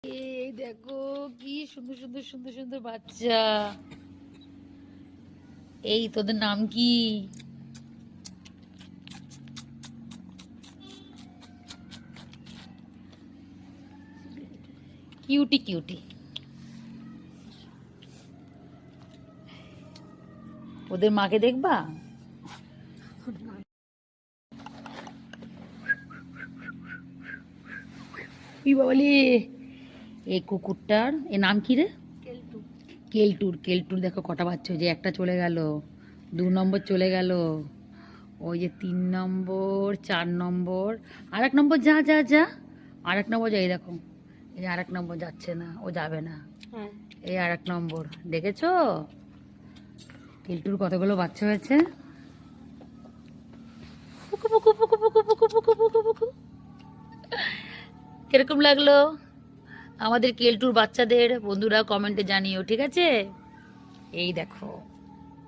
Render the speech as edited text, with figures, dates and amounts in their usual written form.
এই দেখো কি সুন্দর সুন্দর সুন্দর সুন্দর বাচ্চা। এই তোদের নাম কি? Cutie cutie. ওদের মাকে দেখবা? কি বলি এই কুকুরটার নাম কি রে? কেলটুর। কেলটুর দেখো কটা বাচ্চা, যে একটা চলে গেল, 2 নম্বর চলে গেল, ওই যে 3 নম্বর, 4 নম্বর, আর 1 নম্বর যা যা যা, আর 1 নম্বর যাই দেখো, এই আর 1 নম্বর যাচ্ছে না, ও যাবে না। এই আর 1 নম্বর দেখেছো? কেলটুর কতগুলো বাচ্চা হয়েছে। পুকু পুকু পুকু পুকু পুকু পুকু পুকু পুকু। কিরকম লাগলো আমাদের কেলটুর বাচ্চাদের? বন্ধুরা কমেন্টে জানিও, ঠিক আছে? এই দেখো